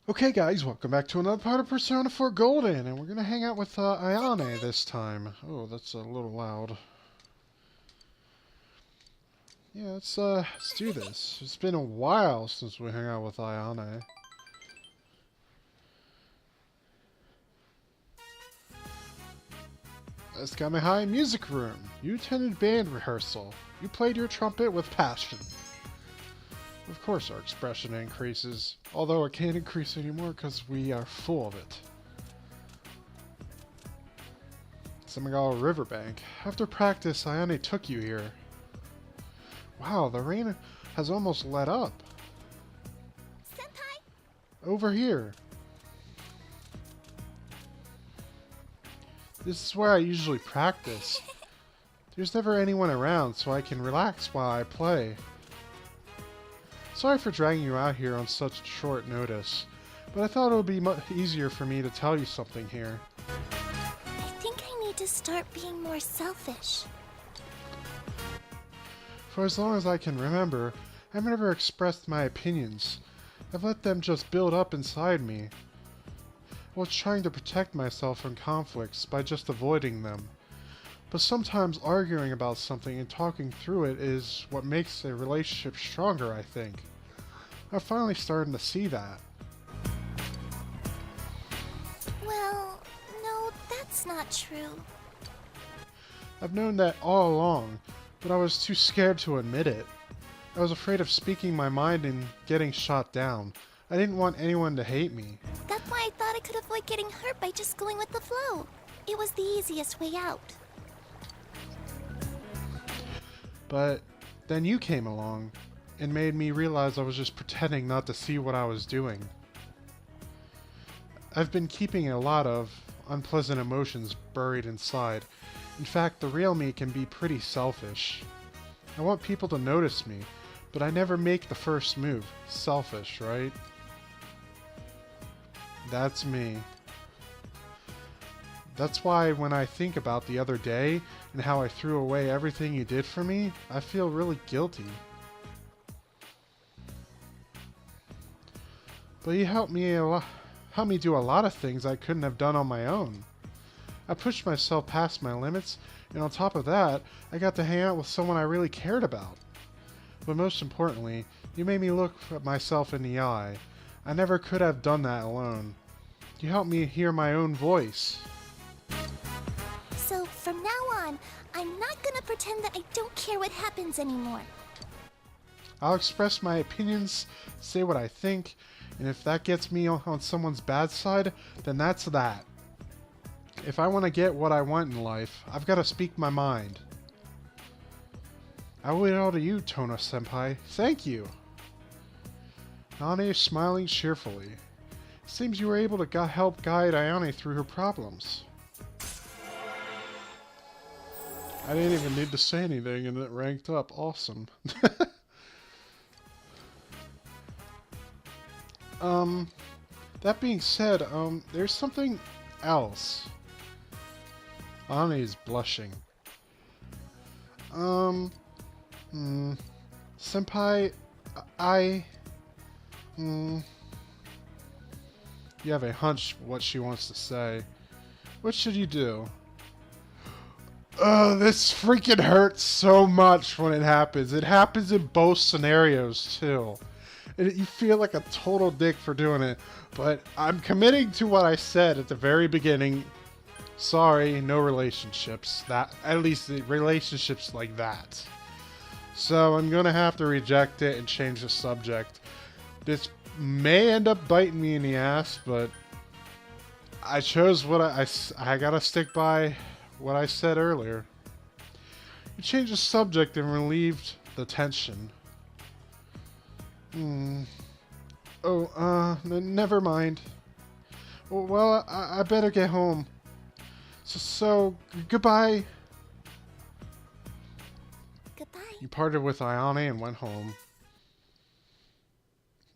Okay guys, welcome back to another part of Persona 4 Golden, and we're gonna hang out with Ayane this time. Oh, that's a little loud. Yeah, let's do this. It's been a while since we hung out with Ayane. Escame High Music Room. You attended band rehearsal. You played your trumpet with passion. Of course our expression increases, although it can't increase anymore because we are full of it. Semigal Riverbank. After practice, Ayane took you here. Wow, the rain has almost let up. Senpai? Over here. This is where I usually practice. There's never anyone around, so I can relax while I play. Sorry for dragging you out here on such short notice, but I thought it would be much easier for me to tell you something here. I think I need to start being more selfish. For as long as I can remember, I've never expressed my opinions. I've let them just build up inside me. I was trying to protect myself from conflicts by just avoiding them. But sometimes arguing about something and talking through it is what makes a relationship stronger, I think. I'm finally starting to see that. Well, no, that's not true. I've known that all along, but I was too scared to admit it. I was afraid of speaking my mind and getting shot down. I didn't want anyone to hate me. That's why I thought I could avoid getting hurt by just going with the flow. It was the easiest way out. But then you came along and made me realize I was just pretending not to see what I was doing. I've been keeping a lot of unpleasant emotions buried inside. In fact, the real me can be pretty selfish. I want people to notice me, but I never make the first move. Selfish, right? That's me. That's why when I think about the other day and how I threw away everything you did for me, I feel really guilty. But you helped me do a lot of things I couldn't have done on my own. I pushed myself past my limits, and on top of that, I got to hang out with someone I really cared about. But most importantly, you made me look at myself in the eye. I never could have done that alone. You helped me hear my own voice. So from now on, I'm not gonna pretend that I don't care what happens anymore. I'll express my opinions, say what I think, and if that gets me on someone's bad side, then that's that. If I want to get what I want in life, I've got to speak my mind. I owe it all to you, Tona-senpai. Thank you. Nane is smiling cheerfully. It seems you were able to help guide Ayane through her problems. I didn't even need to say anything and it ranked up. Awesome. That being said, there's something else. Ane is blushing. Senpai, you have a hunch what she wants to say. What should you do? This freaking hurts so much when it happens. It happens in both scenarios, too. You feel like a total dick for doing it, but I'm committing to what I said at the very beginning. Sorry, no relationships. At least the relationships like that. So I'm gonna have to reject it and change the subject. This may end up biting me in the ass, but I chose what I gotta stick by what I said earlier. You changed the subject and relieved the tension. Never mind. Well, I better get home. So, goodbye. Goodbye. You parted with Ayane and went home.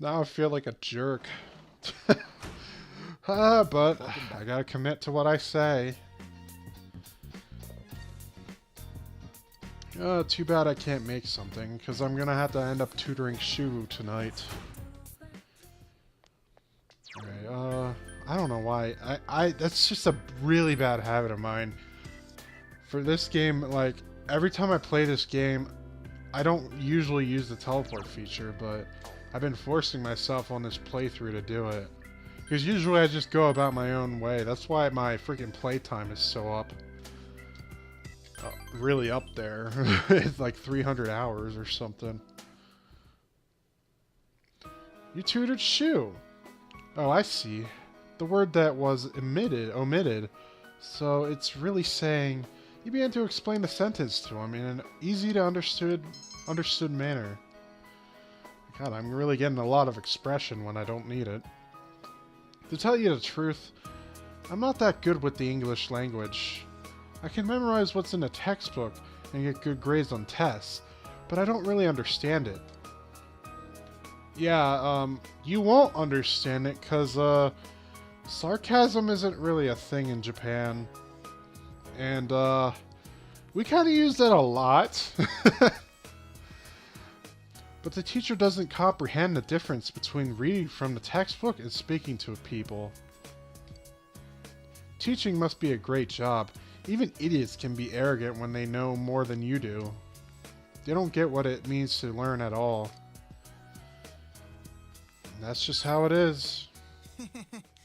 Now I feel like a jerk. But I gotta commit to what I say. Too bad I can't make something, because I'm gonna have to end up tutoring Shu tonight. I don't know why. That's just a really bad habit of mine. For this game, like, every time I play this game, I don't usually use the teleport feature, but I've been forcing myself on this playthrough to do it. Because usually I just go about my own way. That's why my freaking playtime is so up. Really up there. It's like 300 hours or something. You tutored Shu. Oh, I see. The word that was omitted. So it's really saying you began to explain the sentence to him in an easy to understood manner. God, I'm really getting a lot of expression when I don't need it. To tell you the truth, I'm not that good with the English language. I can memorize what's in a textbook and get good grades on tests, but I don't really understand it. Yeah, you won't understand it because, sarcasm isn't really a thing in Japan. And, we kind of use that a lot. But the teacher doesn't comprehend the difference between reading from the textbook and speaking to people. Teaching must be a great job. Even idiots can be arrogant when they know more than you do. They don't get what it means to learn at all. And that's just how it is.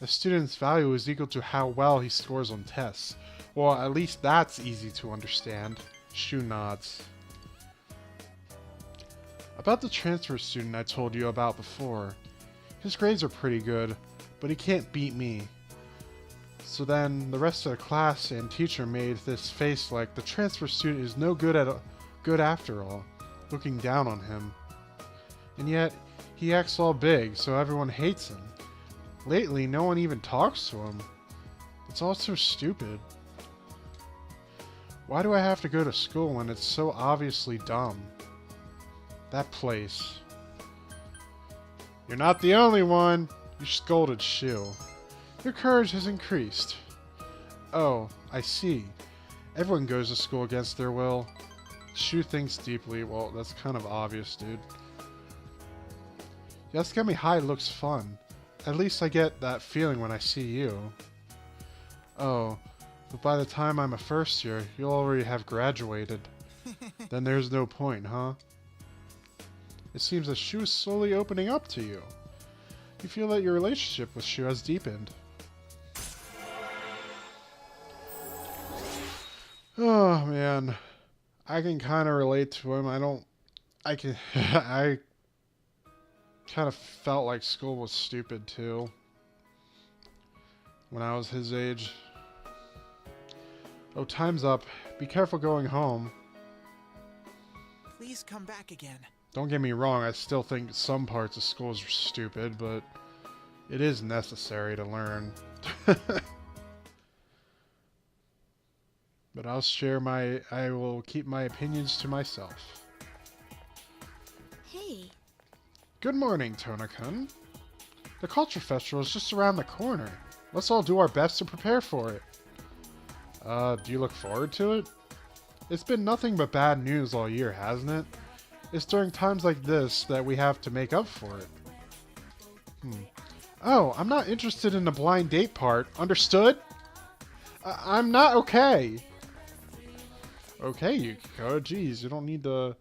A student's value is equal to how well he scores on tests. Well, at least that's easy to understand. Shu nods. About the transfer student I told you about before. His grades are pretty good, but he can't beat me. So then the rest of the class and teacher made this face like the transfer student is no good after all, looking down on him. And yet, he acts all big, so everyone hates him. Lately, no one even talks to him. It's all so stupid. Why do I have to go to school when it's so obviously dumb? That place. You're not the only one, you scolded Shu. Your courage has increased. Oh, I see. Everyone goes to school against their will. Shu thinks deeply. Well, that's kind of obvious, dude. Yasukami High looks fun. At least I get that feeling when I see you. Oh, but by the time I'm a first year, you'll already have graduated. Then there's no point, huh? It seems that Shu is slowly opening up to you. You feel that your relationship with Shu has deepened. Oh, man. I can kind of relate to him. I kind of felt like school was stupid, too. When I was his age. Oh, time's up. Be careful going home. Please come back again. Don't get me wrong, I still think some parts of school are stupid, but it is necessary to learn. But I will keep my opinions to myself. Hey. Good morning, Tona-kun. The Culture Festival is just around the corner. Let's all do our best to prepare for it. Do you look forward to it? It's been nothing but bad news all year, hasn't it? It's during times like this that we have to make up for it. Oh, I'm not interested in the blind date part. Understood? I'm not okay. Okay, Yukiko. Jeez, you don't need to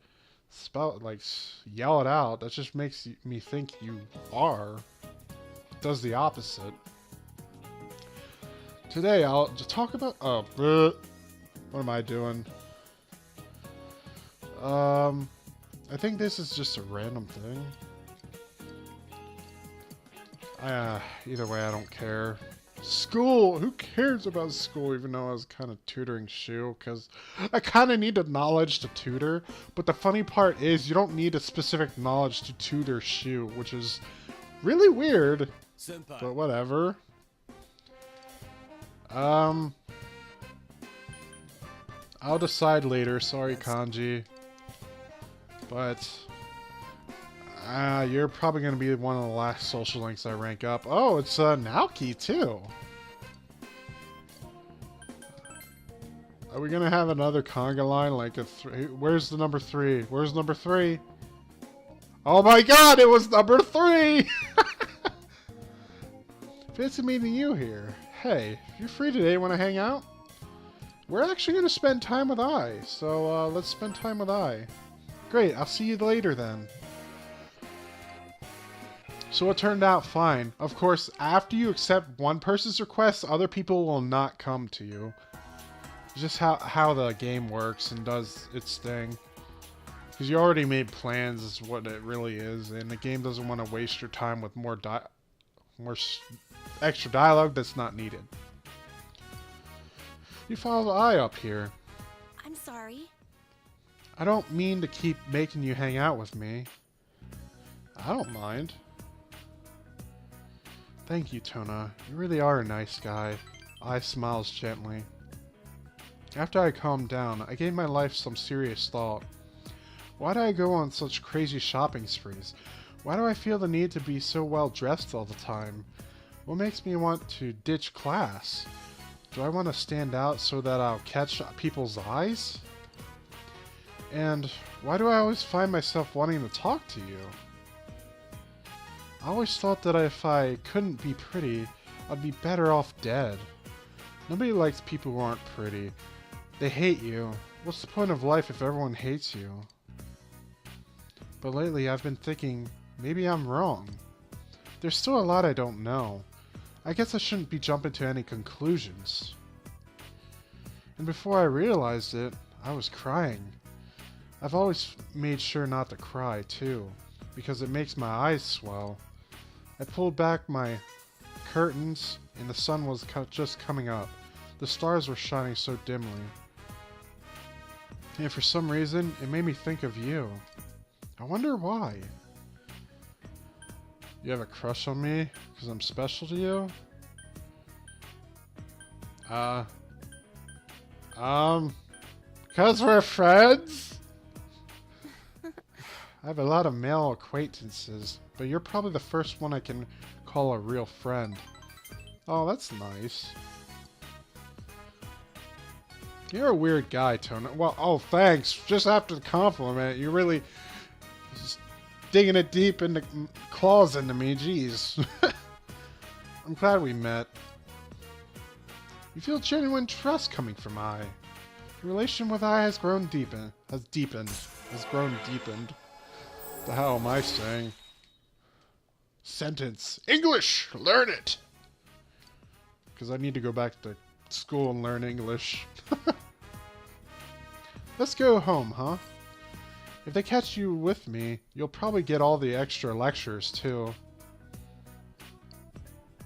yell it out. That just makes me think you are. It does the opposite. Today, I'll just talk about... Oh, what am I doing? I think this is just a random thing. Either way, I don't care. School! Who cares about school, even though I was kind of tutoring Shu, because I kind of need the knowledge to tutor, but the funny part is you don't need a specific knowledge to tutor Shu, which is really weird, Senpai. but whatever. I'll decide later, sorry Kanji. But, you're probably going to be one of the last social links I rank up. Oh, it's Naoki, too. Are we going to have another conga line like a 3? Where's the number 3? Where's number 3? Oh my god, it was number 3! Fancy meeting you here. Hey, if you're free today, want to hang out? We're actually going to spend time with I, so let's spend time with I. Great, I'll see you later then. So it turned out fine. Of course, after you accept one person's request, other people will not come to you. It's just how the game works and does its thing. Because you already made plans is what it really is, and the game doesn't want to waste your time with more extra dialogue that's not needed. You follow the eye up here. I'm sorry. I don't mean to keep making you hang out with me. I don't mind. Thank you, Tona. You really are a nice guy. I smiles gently. After I calmed down, I gave my life some serious thought. Why do I go on such crazy shopping sprees? Why do I feel the need to be so well dressed all the time? What makes me want to ditch class? Do I want to stand out so that I'll catch people's eyes? And why do I always find myself wanting to talk to you? I always thought that if I couldn't be pretty, I'd be better off dead. Nobody likes people who aren't pretty. They hate you. What's the point of life if everyone hates you? But lately I've been thinking, maybe I'm wrong. There's still a lot I don't know. I guess I shouldn't be jumping to any conclusions. And before I realized it, I was crying. I've always made sure not to cry, too, because it makes my eyes swell. I pulled back my curtains, and the sun was just coming up. The stars were shining so dimly. And for some reason, it made me think of you. I wonder why. You have a crush on me? Because I'm special to you? Because we're friends? I have a lot of male acquaintances, but you're probably the first one I can call a real friend. Oh, that's nice. You're a weird guy, Tona. Well, oh, thanks. Just after the compliment, you really just digging it deep into claws into me. Jeez. I'm glad we met. You feel genuine trust coming from I. Your relation with I has grown deepened. The hell am I saying? Sentence. English! Learn it! Because I need to go back to school and learn English. Let's go home, huh? If they catch you with me, you'll probably get all the extra lectures, too.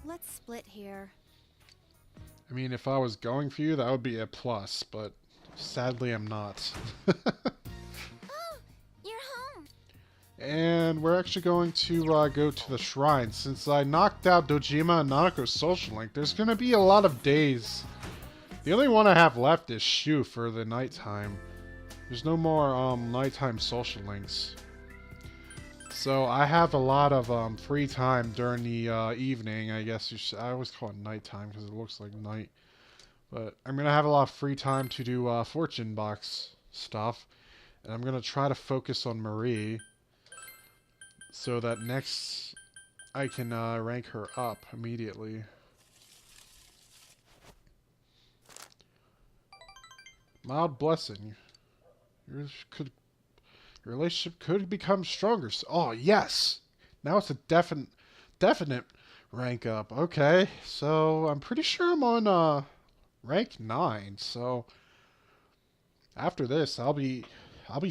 Let's split here. I mean, if I was going for you, that would be a plus, but sadly I'm not. Oh, you're home. And we're actually going to go to the shrine. Since I knocked out Dojima and Nanako's social link, there's going to be a lot of days. The only one I have left is Shu for the nighttime. There's no more nighttime social links. So I have a lot of free time during the evening. I guess you should, I always call it nighttime because it looks like night. But I'm going to have a lot of free time to do fortune box stuff. And I'm going to try to focus on Marie so that next I can rank her up immediately. Mild blessing. Your relationship could become stronger. Oh, yes! Now it's a definite rank up. Okay, so I'm pretty sure I'm on rank 9. So after this, I'll be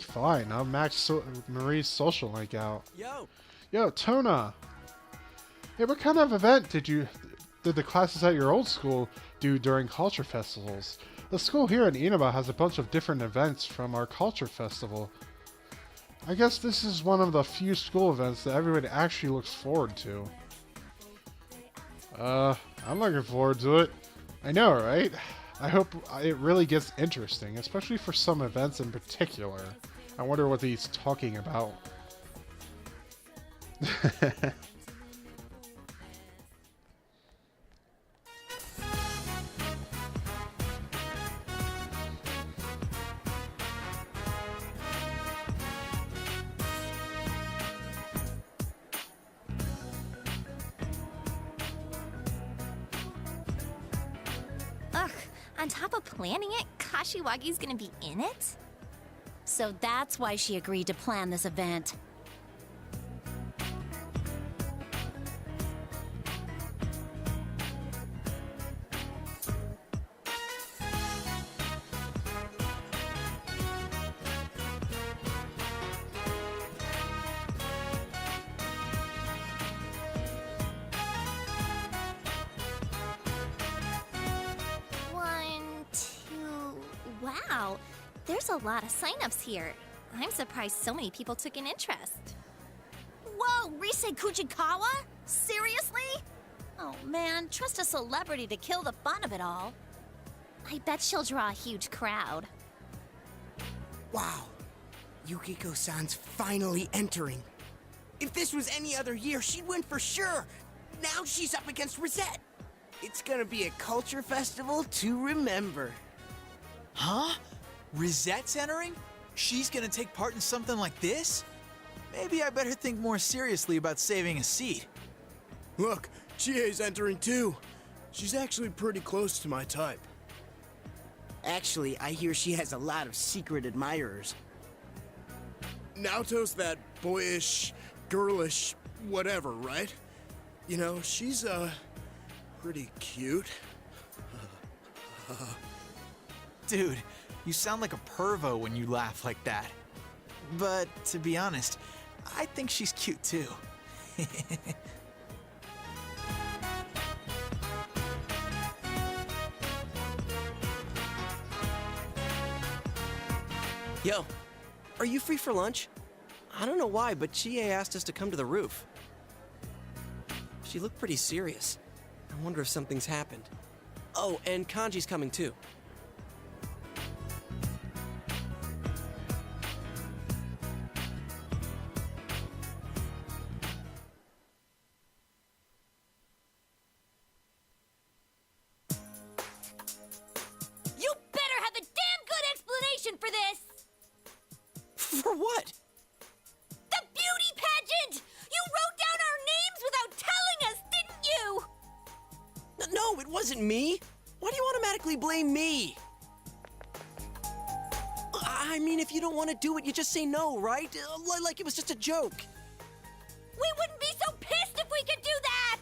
fine. I'll max Marie's social link out. Yo, Tona. Hey, what kind of event did the classes at your old school do during culture festivals? The school here in Inaba has a bunch of different events from our culture festival. I guess this is one of the few school events that everyone actually looks forward to. I'm looking forward to it. I know, right? I hope it really gets interesting, especially for some events in particular. I wonder what he's talking about. On top of planning it, Kashiwagi's gonna be in it? So that's why she agreed to plan this event. Wow, there's a lot of signups here. I'm surprised so many people took an interest. Whoa, Rise Kuchikawa? Seriously? Oh man, trust a celebrity to kill the fun of it all. I bet she'll draw a huge crowd. Wow, Yukiko-san's finally entering. If this was any other year, she'd win for sure. Now she's up against Rosette. It's gonna be a culture festival to remember. Huh? Rosette's entering? She's gonna take part in something like this? Maybe I better think more seriously about saving a seat. Look, Chie's entering too. She's actually pretty close to my type. Actually, I hear she has a lot of secret admirers. Naoto's that boyish, girlish, whatever, right? You know, she's, pretty cute. Dude, you sound like a pervo when you laugh like that. But to be honest, I think she's cute too. Yo, are you free for lunch? I don't know why, but Chie asked us to come to the roof. She looked pretty serious. I wonder if something's happened. Oh, and Kanji's coming too. You better have a damn good explanation for this! For what? The beauty pageant! You wrote down our names without telling us, didn't you? No, it wasn't me. Why do you automatically blame me? I mean, if you don't want to do it, you just say no, right? Like it was just a joke. We wouldn't be so pissed if we could do that!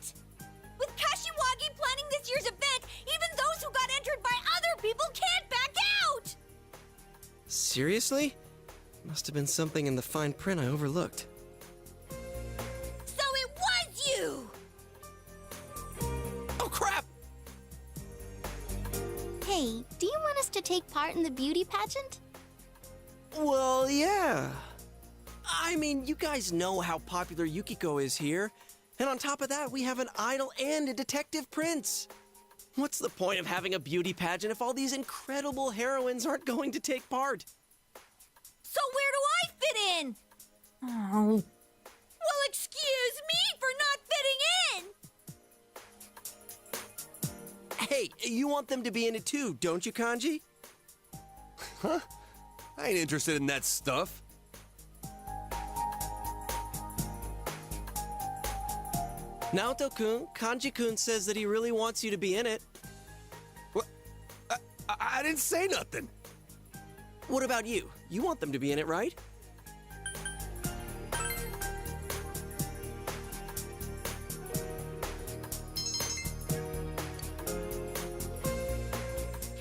With Kashiwagi planning this year's event, even those who got entered by other people can't back out! Seriously? Must have been something in the fine print I overlooked. So it was you! Oh, crap! Hey, do you want us to take part in the beauty pageant? Well, yeah. I mean, you guys know how popular Yukiko is here. And on top of that, we have an idol and a detective prince. What's the point of having a beauty pageant if all these incredible heroines aren't going to take part? So where do I fit in? Oh. Well, excuse me for not fitting in! Hey, you want them to be in it too, don't you, Kanji? Huh? I ain't interested in that stuff. Naoto-kun, Kanji-kun says that he really wants you to be in it. What? I didn't say nothing. What about you? You want them to be in it, right?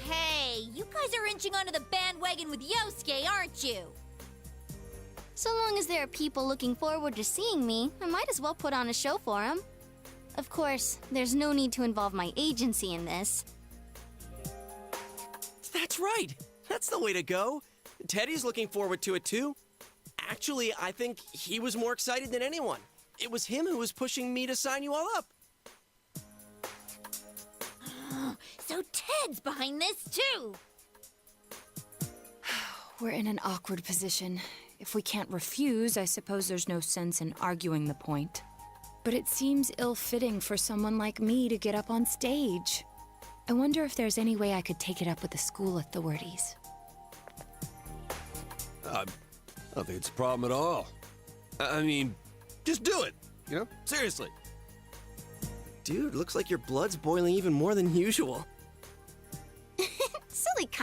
Hey, you guys are inching onto the bandwagon with Yosuke, aren't you? So long as there are people looking forward to seeing me, I might as well put on a show for them. Of course, there's no need to involve my agency in this. That's right. That's the way to go. Teddy's looking forward to it too. Actually, I think he was more excited than anyone. It was him who was pushing me to sign you all up. So Ted's behind this too! We're in an awkward position. If we can't refuse, I suppose there's no sense in arguing the point. But it seems ill-fitting for someone like me to get up on stage. I wonder if there's any way I could take it up with the school authorities. I don't think it's a problem at all. I mean, just do it. You know? Seriously. Dude, looks like your blood's boiling even more than usual.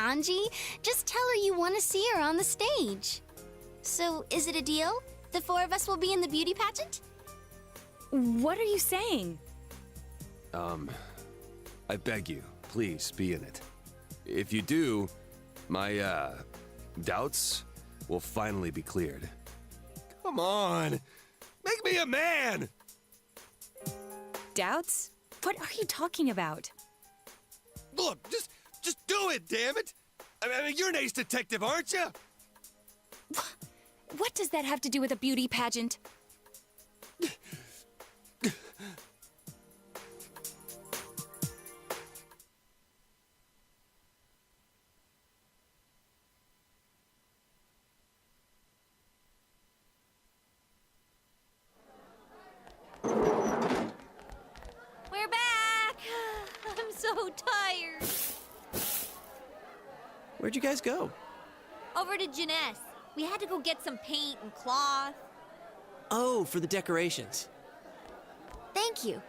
Kanji. Just tell her you want to see her on the stage. So, is it a deal? The four of us will be in the beauty pageant? What are you saying? I beg you, please be in it. If you do, my, doubts will finally be cleared. Come on! Make me a man! Doubts? What are you talking about? Look, just do it, damn it! I mean, you're an ace detective, aren't you? What does that have to do with a beauty pageant? We're back! I'm so tired. Where'd you guys go? Over to Janess. We had to go get some paint and cloth. Oh, for the decorations. Thank you.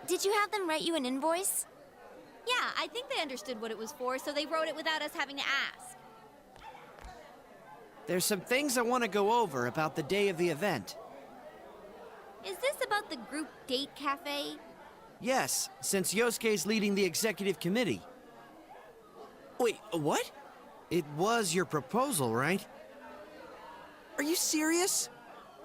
Did you have them write you an invoice? Yeah, I think they understood what it was for, so they wrote it without us having to ask. There's some things I want to go over about the day of the event. Is this about the group date cafe? Yes, since Yosuke's leading the executive committee. Wait, what? It was your proposal, right? Are you serious?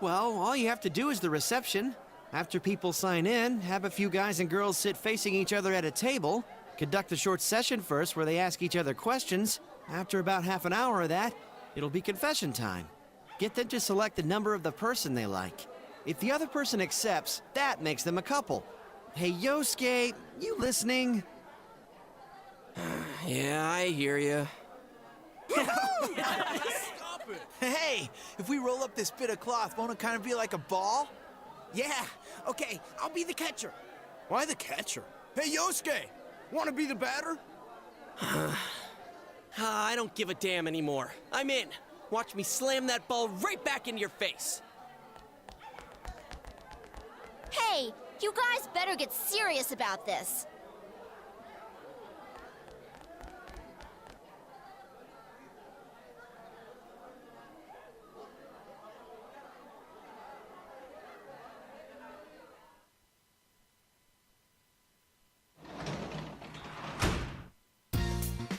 Well, all you have to do is the reception. After people sign in, have a few guys and girls sit facing each other at a table, conduct a short session first where they ask each other questions. After about half an hour of that, it'll be confession time. Get them to select the number of the person they like. If the other person accepts, that makes them a couple. Hey, Yosuke, you listening? Yeah, I hear you. Hey, if we roll up this bit of cloth, won't it kind of be like a ball? Yeah, okay, I'll be the catcher. Why the catcher? Hey, Yosuke! Want to be the batter? I don't give a damn anymore. I'm in. Watch me slam that ball right back into your face. Hey, you guys better get serious about this.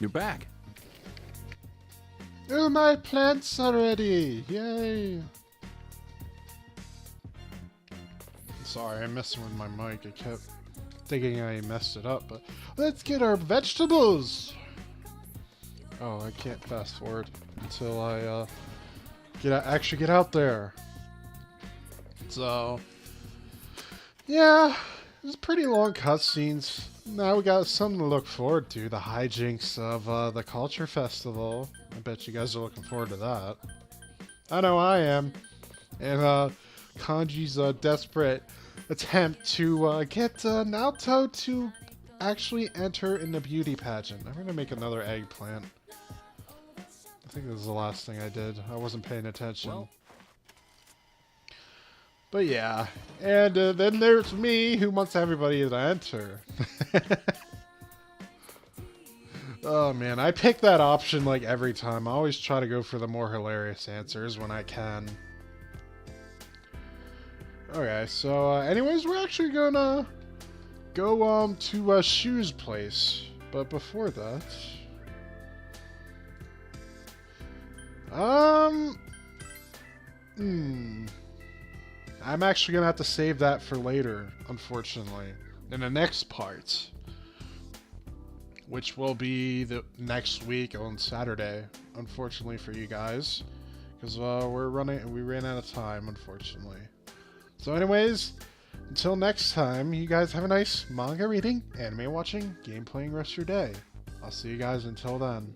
You're back. Oh, my plants are ready! Yay! Sorry, I'm messing with my mic. I kept thinking I messed it up, but let's get our vegetables! Oh, I can't fast forward until I actually get out there. So, yeah, it was pretty long cutscenes. Now we got something to look forward to, the hijinks of the Culture Festival. I bet you guys are looking forward to that. I know I am. And Kanji's desperate attempt to get Naoto to actually enter in the beauty pageant. I'm going to make another eggplant. I think this is the last thing I did. I wasn't paying attention. Well. But yeah, and then there's me, who wants everybody to enter. Oh man, I pick that option like every time. I always try to go for the more hilarious answers when I can. Okay, so anyways, we're actually gonna go to Shu's place. But before that... I'm actually gonna have to save that for later, unfortunately. In the next part. Which will be the next week on Saturday, unfortunately for you guys. Because we ran out of time, unfortunately. So anyways, until next time, you guys have a nice manga reading, anime watching, game playing rest of your day. I'll see you guys until then.